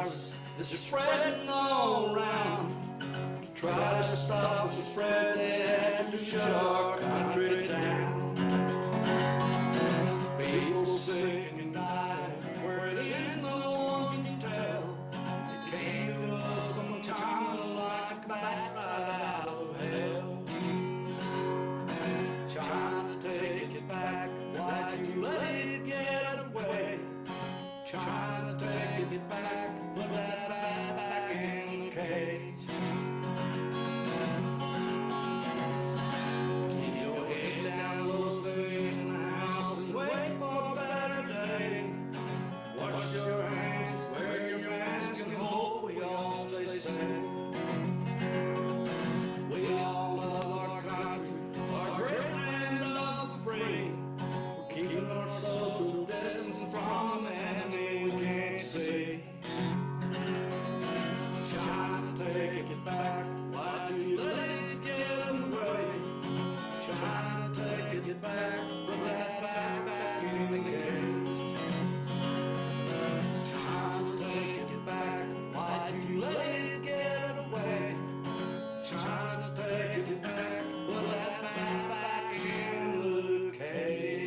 virus is spreading all around. To try to stop the spread, they had to shut our country down. People sick and dying, where it is no one can tell. It came to us from China like a bat right out of hell. China, take it back, why'd you let it get away? China, take it back, put that bat back in the cage. Keep your head down, low, stay in the house and wait for a better day. Wash your hands, wear your mask, and hope we all stay safe. We all love our country, our great land of the free. We're keeping our social distance from the enemy we can't see. China, take it back, why'd you let it get away? China, take it back, put that back in the cage. China, take it back, why'd you let it get away? China, take it back, put that back in the cage.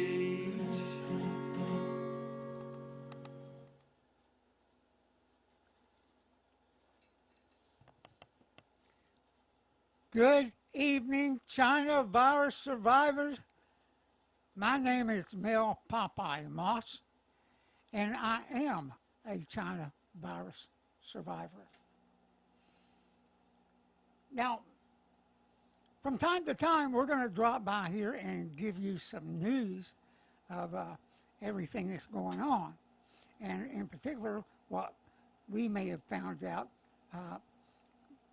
Good evening, China virus survivors. My name is Mel Popeye Moss, and I am a China virus survivor. Now, from time to time, we're going to drop by here and give you some news of everything that's going on, and in particular, what we may have found out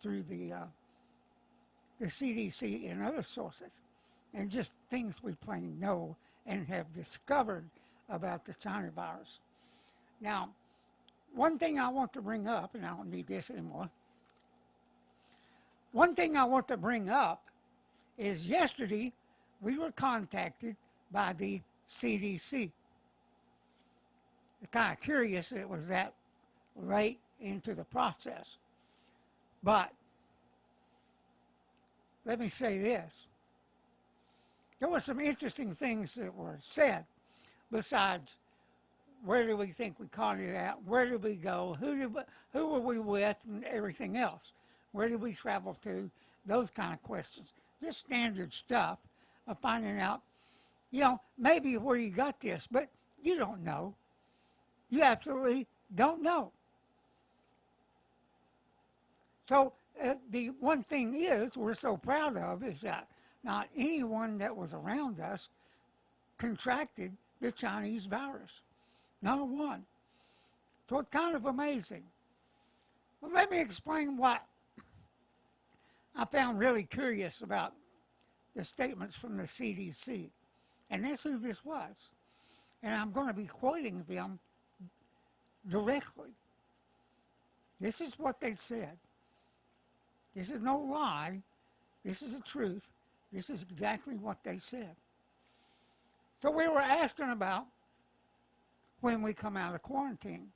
through the CDC and other sources, and just things we plain know and have discovered about the China virus. Now, one thing I want to bring up, and I don't need this anymore, one thing I want to bring up is yesterday we were contacted by the CDC. It's kind of curious it was that late into the process. But let me say this. There were some interesting things that were said besides where do we think we caught it at, where did we go, who were we with, and everything else. Where did we travel to? Those kind of questions. Just standard stuff of finding out, maybe where you got this, but you don't know. You absolutely don't know. So the one thing we're so proud of is that not anyone that was around us contracted the Chinese virus. Not one. So it's kind of amazing. Well, let me explain what I found really curious about the statements from the CDC. And that's who this was. And I'm going to be quoting them directly. This is what they said. This is no lie. This is the truth. This is exactly what they said. So we were asking about when we come out of quarantine.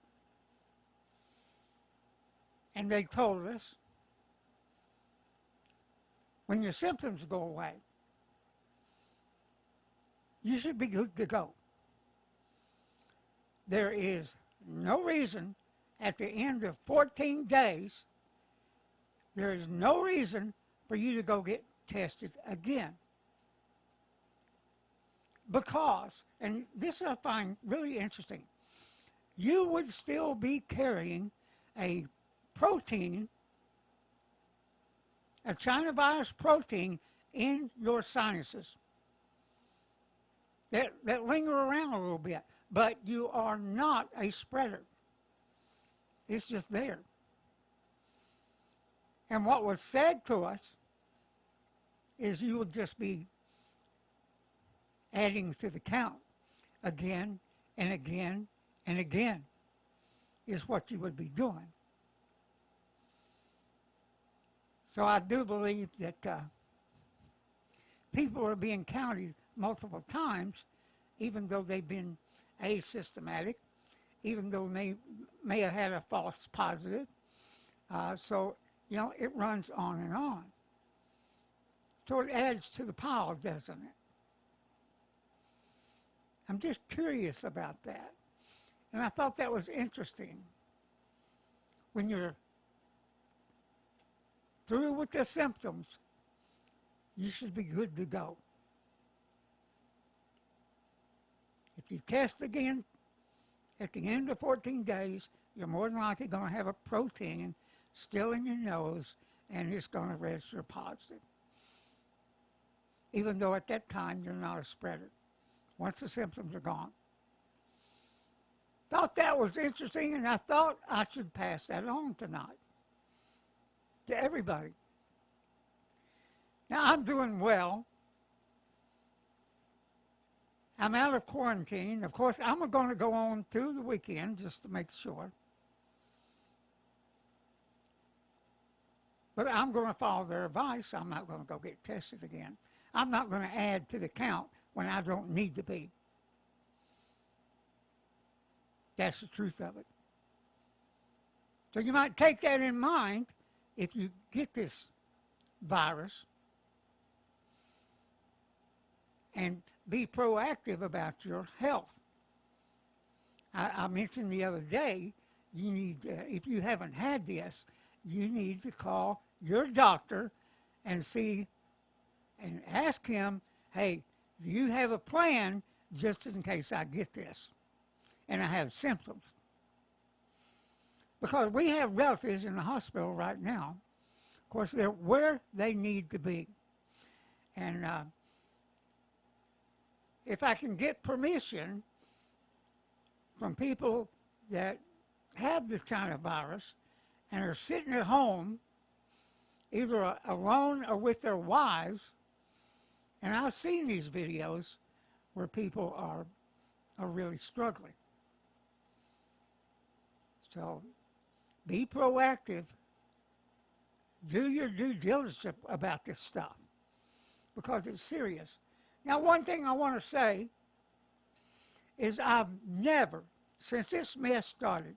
And they told us when your symptoms go away, you should be good to go. There is no reason at the end of 14 days, there is no reason for you to go get tested again. Because, and this I find really interesting, you would still be carrying a protein, a China virus protein in your sinuses that linger around a little bit, but you are not a spreader. It's just there. And what was said to us is you would just be adding to the count again and again and again is what you would be doing. So I do believe that people are being counted multiple times, even though they've been asymptomatic, even though they may have had a false positive. So, it runs on and on. So it adds to the pile, doesn't it? I'm just curious about that. And I thought that was interesting. When you're through with the symptoms, you should be good to go. If you test again at the end of 14 days, you're more than likely going to have a protein still in your nose, and it's going to register positive. Even though at that time you're not a spreader, once the symptoms are gone. Thought that was interesting, and I thought I should pass that on tonight to everybody. Now, I'm doing well. I'm out of quarantine. Of course, I'm going to go on through the weekend just to make sure. But I'm going to follow their advice. I'm not going to go get tested again. I'm not going to add to the count when I don't need to be. That's the truth of it. So you might take that in mind if you get this virus and be proactive about your health. I mentioned the other day, you need, if you haven't had this, you need to call your doctor and see and ask him, hey, do you have a plan just in case I get this and I have symptoms? Because we have relatives in the hospital right now. Of course, they're where they need to be. And if I can get permission from people that have this kind of virus and are sitting at home, either alone or with their wives, and I've seen these videos where people are really struggling. So be proactive. Do your due diligence about this stuff because it's serious. Now, one thing I want to say is I've never, since this mess started,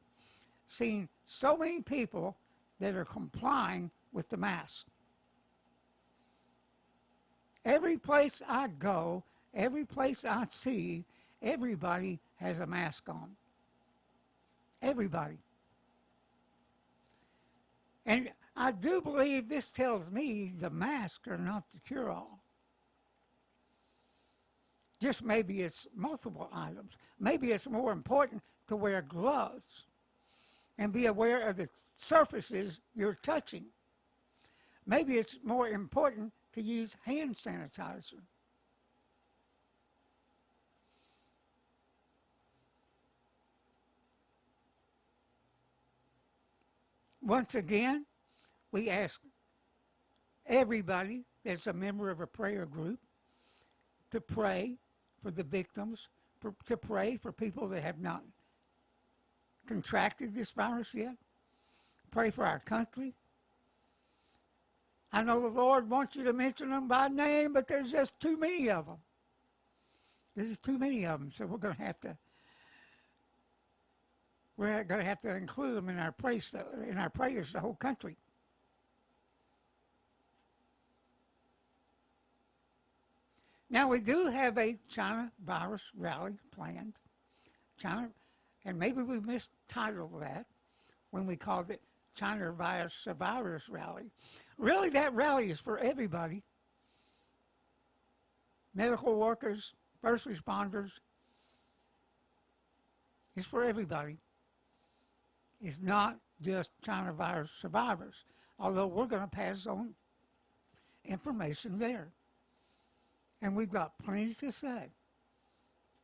seen so many people that are complying with the mask. Every place I go, every place I see, everybody has a mask on. Everybody. And I do believe this tells me the masks are not the cure-all. Just maybe it's multiple items. Maybe it's more important to wear gloves and be aware of the surfaces you're touching. Maybe it's more important to use hand sanitizer. Once again, we ask everybody that's a member of a prayer group to pray for the victims, to pray for people that have not contracted this virus yet. Pray for our country. I know the Lord wants you to mention them by name, but there's just too many of them. There's too many of them, so we're going to have to include them in our prayers, the whole country. Now, we do have a China virus rally planned. China, and maybe we mistitled that when we called it China Virus Survivors Rally. Really, that rally is for everybody. Medical workers, first responders. It's for everybody. It's not just China virus survivors, although we're going to pass on information there. And we've got plenty to say.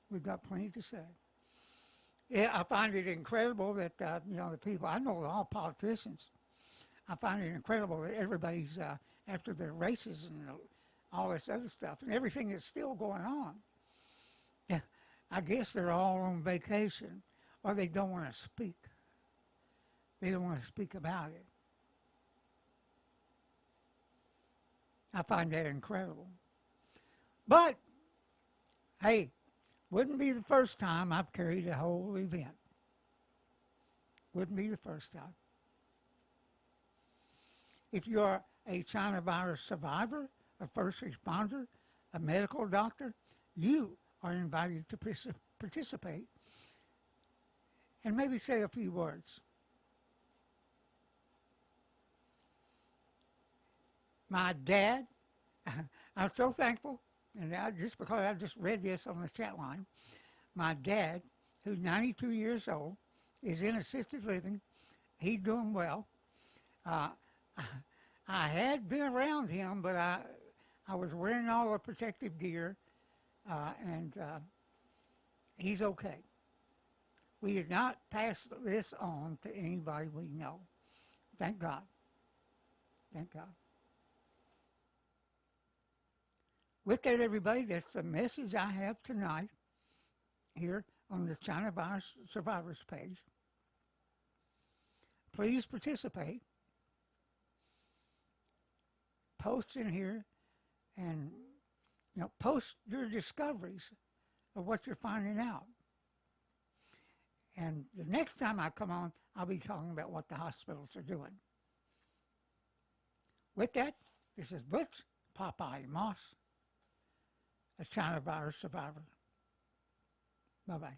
We've got plenty to say. Yeah, I find it incredible that, the people, I know all politicians, I find it incredible that everybody's after their races and all this other stuff and everything that's still going on. Yeah, I guess they're all on vacation or they don't want to speak. They don't want to speak about it. I find that incredible. But, hey, wouldn't be the first time I've carried a whole event. Wouldn't be the first time. If you're a China virus survivor, a first responder, a medical doctor, you are invited to participate and maybe say a few words. My dad, I'm so thankful, and just because I just read this on the chat line, my dad, who's 92 years old, is in assisted living. He's doing well. I had been around him, but I was wearing all the protective gear, and he's okay. We did not pass this on to anybody we know. Thank God. Thank God. With that, everybody, that's the message I have tonight here on the China Virus Survivors page. Please participate. Post in here and post your discoveries of what you're finding out. And the next time I come on, I'll be talking about what the hospitals are doing. With that, this is Butch, Popeye Moss, a China virus survivor. Bye-bye.